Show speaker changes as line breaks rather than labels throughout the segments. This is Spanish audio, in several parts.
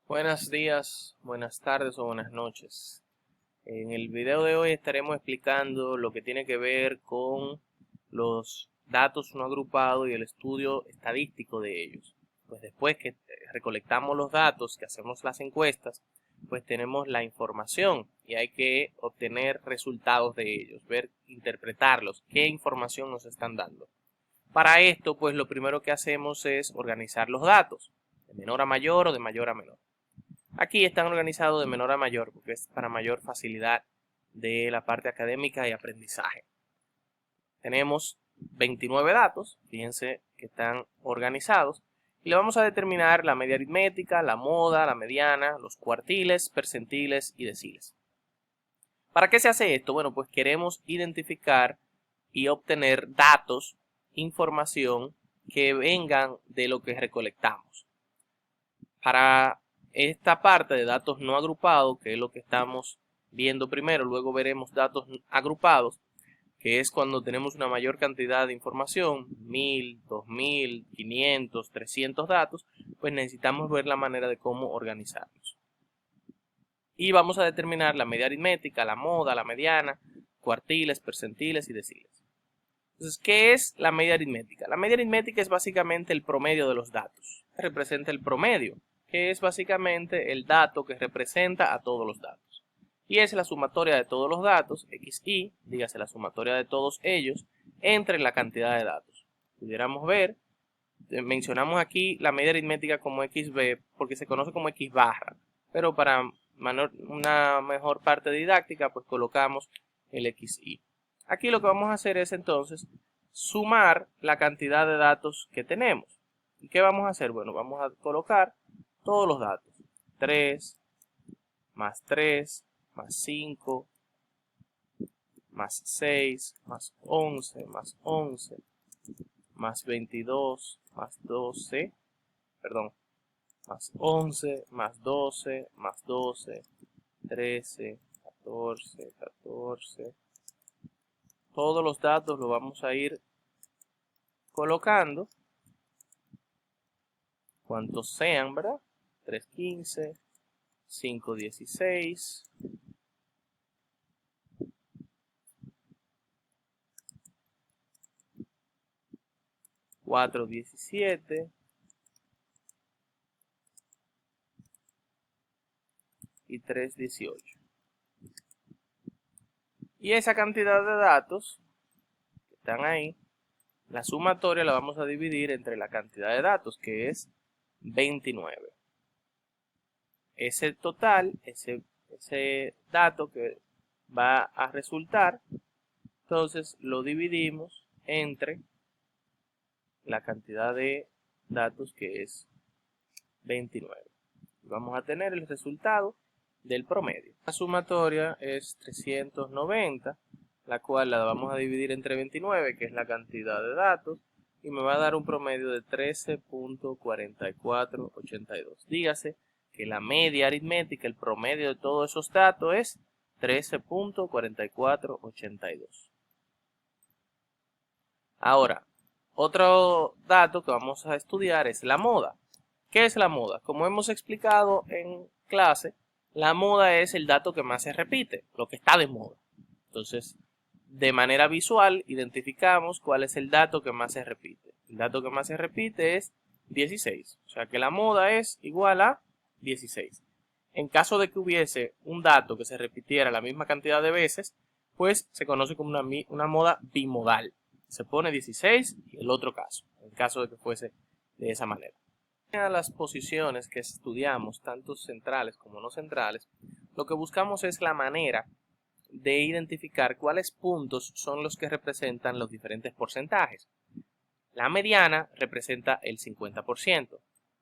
Buenos días, buenas tardes o buenas noches. En el video de hoy estaremos explicando lo que tiene que ver con los datos no agrupados y el estudio estadístico de ellos. Pues después que recolectamos los datos, que hacemos las encuestas, pues tenemos la información y hay que obtener resultados de ellos, ver, interpretarlos, qué información nos están dando. Para esto, pues lo primero que hacemos es organizar los datos, de menor a mayor o de mayor a menor. Aquí están organizados de menor a mayor porque es para mayor facilidad de la parte académica y aprendizaje. Tenemos 29 datos, fíjense que están organizados, y le vamos a determinar la media aritmética, la moda, la mediana, los cuartiles, percentiles y deciles. ¿Para qué se hace esto? Bueno, pues queremos identificar y obtener datos, información que vengan de lo que recolectamos. Para esta parte de datos no agrupados, que es lo que estamos viendo primero, luego veremos datos agrupados, que es cuando tenemos una mayor cantidad de información, 1000, 2000, 500, 300 datos, pues necesitamos ver la manera de cómo organizarlos. Y vamos a determinar la media aritmética, la moda, la mediana, cuartiles, percentiles y deciles. Entonces, ¿qué es la media aritmética? La media aritmética es básicamente el promedio de los datos. Representa el promedio, que es básicamente el dato que representa a todos los datos. Y es la sumatoria de todos los datos, xy, dígase la sumatoria de todos ellos, entre la cantidad de datos. Pudiéramos ver, mencionamos aquí la media aritmética como xb porque se conoce como x barra, pero para una mejor parte didáctica, pues colocamos el xy. Aquí lo que vamos a hacer es entonces sumar la cantidad de datos que tenemos. ¿Y qué vamos a hacer? Bueno, vamos a colocar todos los datos. 3, más 3, más 5, más 6, más 11, más 11, más 22, más 12, perdón, más 11, más 12, más 12, 13, 14, 14. Todos los datos los vamos a ir colocando, cuantos sean, ¿verdad? 315, 516, 417 y 318. Y esa cantidad de datos que están ahí, la sumatoria la vamos a dividir entre la cantidad de datos, que es 29. Ese total, ese dato que va a resultar, entonces lo dividimos entre la cantidad de datos, que es 29. Vamos a tener el resultado del promedio. La sumatoria es 390, la cual la vamos a dividir entre 29, que es la cantidad de datos, y me va a dar un promedio de 13.4482. Dígase que la media aritmética, el promedio de todos esos datos es 13.4482. Ahora, otro dato que vamos a estudiar es la moda. ¿Qué es la moda? Como hemos explicado en clase, la moda es el dato que más se repite, lo que está de moda. Entonces, de manera visual, identificamos cuál es el dato que más se repite. El dato que más se repite es 16, o sea que la moda es igual a 16. En caso de que hubiese un dato que se repitiera la misma cantidad de veces, pues se conoce como una moda bimodal. Se pone 16 y el otro caso, en caso de que fuese de esa manera. A las posiciones que estudiamos, tanto centrales como no centrales, lo que buscamos es la manera de identificar cuáles puntos son los que representan los diferentes porcentajes. La mediana representa el 50%.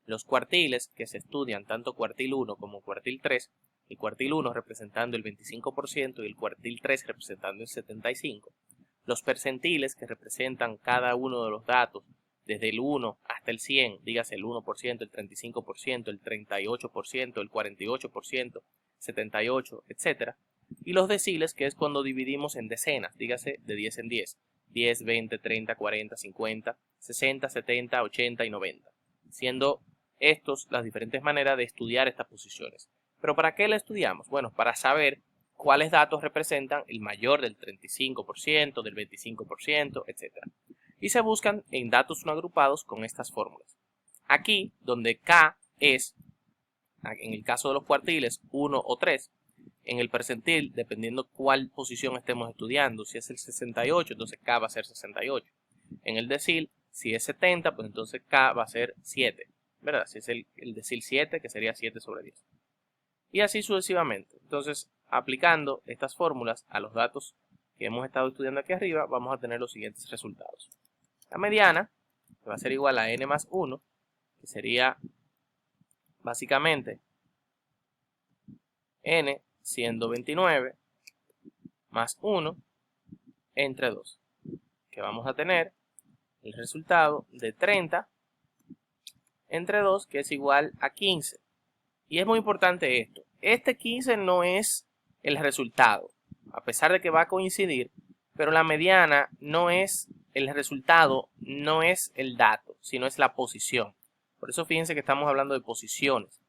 Los cuartiles, que se estudian tanto cuartil 1 como cuartil 3, el cuartil 1 representando el 25% y el cuartil 3 representando el 75%. Los percentiles, que representan cada uno de los datos, desde el 1 hasta el 100, dígase el 1%, el 35%, el 38%, el 48%, 78%, etc. Y los deciles, que es cuando dividimos en decenas, dígase de 10 en 10, 10, 20, 30, 40, 50, 60, 70, 80 y 90, siendo las diferentes maneras de estudiar estas posiciones. ¿Pero para qué la estudiamos? Bueno, para saber cuáles datos representan el mayor del 35%, del 25%, etc. Y se buscan en datos no agrupados con estas fórmulas. Aquí, donde K es, en el caso de los cuartiles, 1 o 3, en el percentil, dependiendo cuál posición estemos estudiando, si es el 68, entonces K va a ser 68. En el decil, si es 70, pues entonces K va a ser 7, ¿verdad? Si es el decil 7, que sería 7 sobre 10. Y así sucesivamente. Entonces, aplicando estas fórmulas a los datos que hemos estado estudiando aquí arriba, vamos a tener los siguientes resultados. La mediana, que va a ser igual a n más 1, que sería básicamente n siendo 29 más 1 entre 2, que vamos a tener el resultado de 30 entre 2, que es igual a 15. Y es muy importante esto. Este 15 no es el resultado, a pesar de que va a coincidir, pero la mediana no es el resultado, no es el dato, sino es la posición. Por eso fíjense que estamos hablando de posiciones.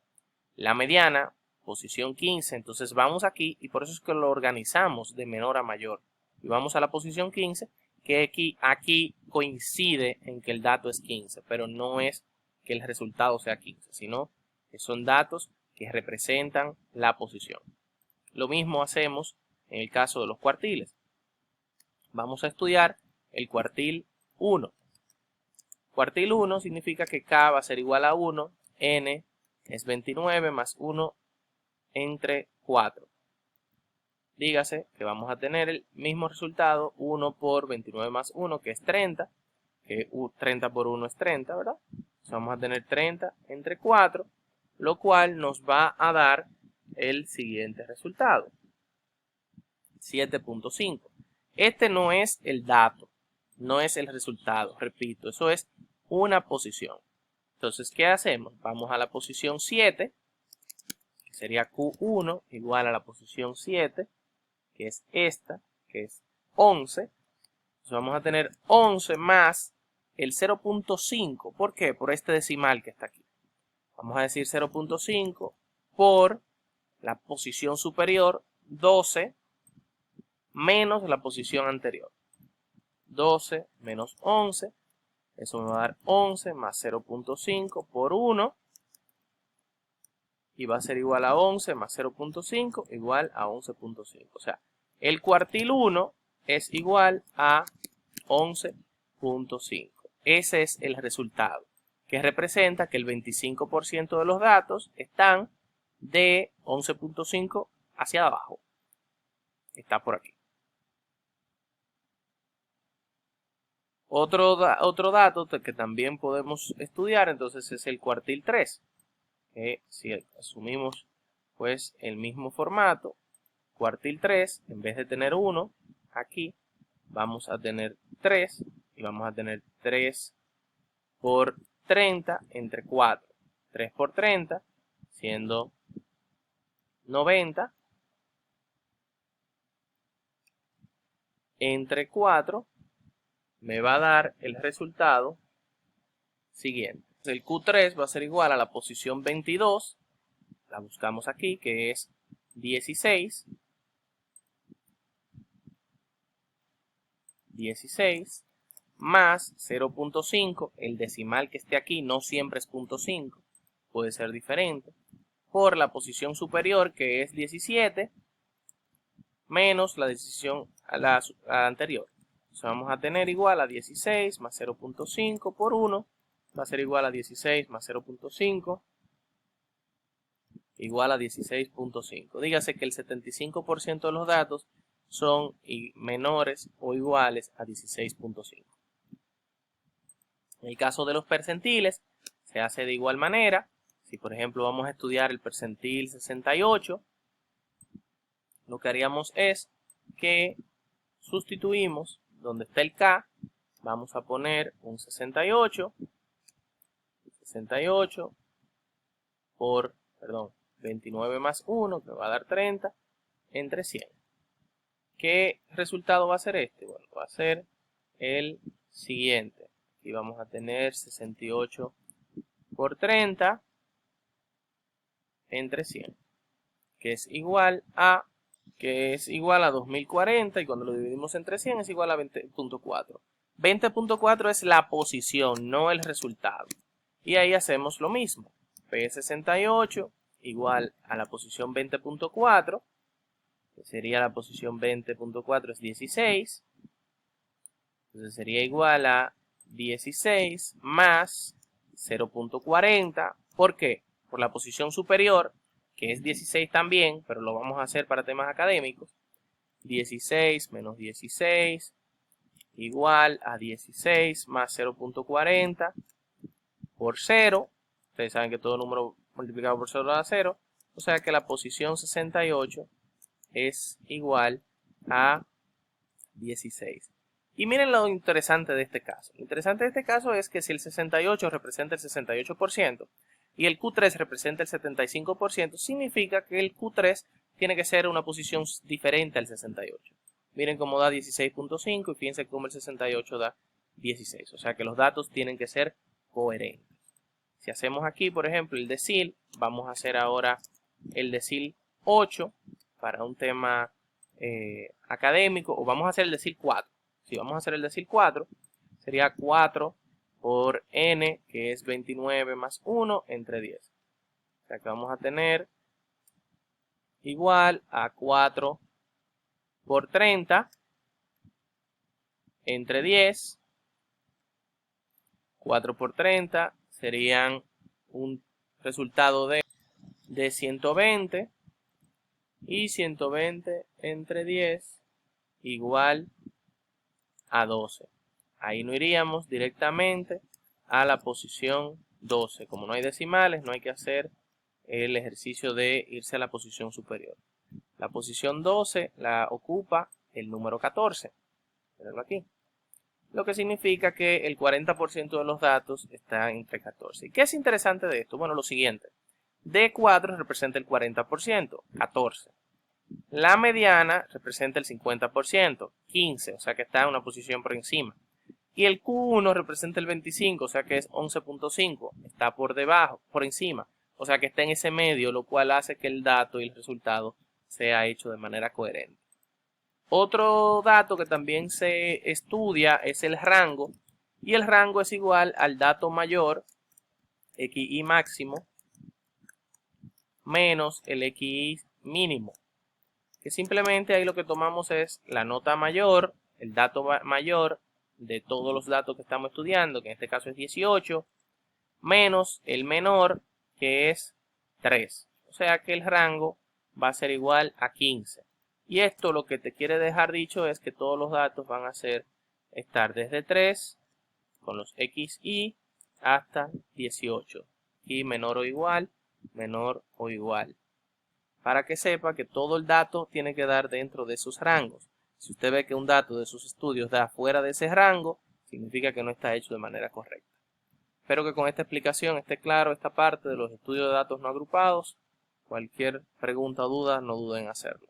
La mediana, posición 15, entonces vamos aquí y por eso es que lo organizamos de menor a mayor. Y vamos a la posición 15, que aquí coincide en que el dato es 15, pero no es que el resultado sea 15, sino que son datos que representan la posición. Lo mismo hacemos en el caso de los cuartiles. Vamos a estudiar el cuartil 1. Cuartil 1 significa que K va a ser igual a 1, N es 29 más 1 entre 4. Dígase que vamos a tener el mismo resultado, 1 por 29 más 1, que es 30, que 30 por 1 es 30, ¿verdad? Entonces vamos a tener 30 entre 4, lo cual nos va a dar el siguiente resultado, 7.5. Este no es el dato, no es el resultado, repito, eso es una posición. Entonces, ¿qué hacemos? Vamos a la posición 7, que sería Q1 igual a la posición 7, que es esta, que es 11. Entonces vamos a tener 11 más el 0.5. ¿Por qué? Por este decimal que está aquí. Vamos a decir 0.5 por la posición superior, 12, menos la posición anterior. 12 menos 11, eso me va a dar 11 más 0.5 por 1. Y va a ser igual a 11 más 0.5 igual a 11.5. O sea, el cuartil 1 es igual a 11.5. Ese es el resultado, que representa que el 25% de los datos están de 11.5 hacia abajo. Está por aquí. Otro dato que también podemos estudiar entonces es el cuartil 3. Que si asumimos pues el mismo formato, cuartil 3, en vez de tener 1, aquí vamos a tener 3 y vamos a tener 3 por 30 entre 4. 3 por 30 siendo 90 entre 4 me va a dar el resultado siguiente. El Q3 va a ser igual a la posición 22, la buscamos aquí, que es 16 más 0.5, el decimal que esté aquí no siempre es 0.5, puede ser diferente, por la posición superior que es 17, menos la decisión a la anterior. Entonces vamos a tener igual a 16 más 0.5 por 1, va a ser igual a 16 más 0.5, igual a 16.5. Dígase que el 75% de los datos son menores o iguales a 16.5. En el caso de los percentiles, se hace de igual manera. Si por ejemplo vamos a estudiar el percentil 68, lo que haríamos es que sustituimos donde está el K, vamos a poner un 68 por, 29 más 1, que me va a dar 30, entre 100. ¿Qué resultado va a ser este? Bueno, va a ser el siguiente. Aquí vamos a tener 68 por 30 entre 100, que es igual a 2040, y cuando lo dividimos entre 100 es igual a 20.4. 20.4 es la posición, no el resultado. Y ahí hacemos lo mismo. P68 igual a la posición 20.4, que sería la posición 20.4 es 16. Entonces sería igual a 16 más 0.40. ¿Por qué? Por la posición superior, que es 16 también, pero lo vamos a hacer para temas académicos. 16 menos 16 igual a 16 más 0.40 por 0. Ustedes saben que todo número multiplicado por 0 da 0. O sea que la posición 68 es igual a 16. Y miren lo interesante de este caso. Lo interesante de este caso es que si el 68 representa el 68% y el Q3 representa el 75%, significa que el Q3 tiene que ser una posición diferente al 68. Miren cómo da 16.5 y fíjense cómo el 68 da 16. O sea que los datos tienen que ser coherentes. Si hacemos aquí, por ejemplo, el decil, vamos a hacer ahora el decil 8 para un tema académico, o vamos a hacer el decil 4. Si vamos a hacer el decil 4, sería 4 por n, que es 29 más 1 entre 10. O sea que vamos a tener igual a 4 por 30 entre 10. 4 por 30 serían un resultado de 120. Y 120 entre 10 igual a 12. Ahí no iríamos directamente a la posición 12. Como no hay decimales, no hay que hacer el ejercicio de irse a la posición superior. La posición 12 la ocupa el número 14. Mírenlo aquí. Lo que significa que el 40% de los datos está entre 14. ¿Y qué es interesante de esto? Bueno, lo siguiente. D4 representa el 40%, 14. La mediana representa el 50%, 15, o sea que está en una posición por encima. Y el Q1 representa el 25, o sea que es 11.5, está por debajo, por encima. O sea que está en ese medio, lo cual hace que el dato y el resultado sea hecho de manera coherente. Otro dato que también se estudia es el rango. Y el rango es igual al dato mayor, XI máximo, menos el XI mínimo. Que simplemente ahí lo que tomamos es la nota mayor, el dato mayor de todos los datos que estamos estudiando, que en este caso es 18, menos el menor, que es 3. O sea que el rango va a ser igual a 15. Y esto lo que te quiere dejar dicho es que todos los datos van a estar desde 3 con los XI hasta 18. Y menor o igual, menor o igual. Para que sepa que todo el dato tiene que dar dentro de esos rangos. Si usted ve que un dato de sus estudios da fuera de ese rango, significa que no está hecho de manera correcta. Espero que con esta explicación esté claro esta parte de los estudios de datos no agrupados. Cualquier pregunta o duda, no duden en hacerlo.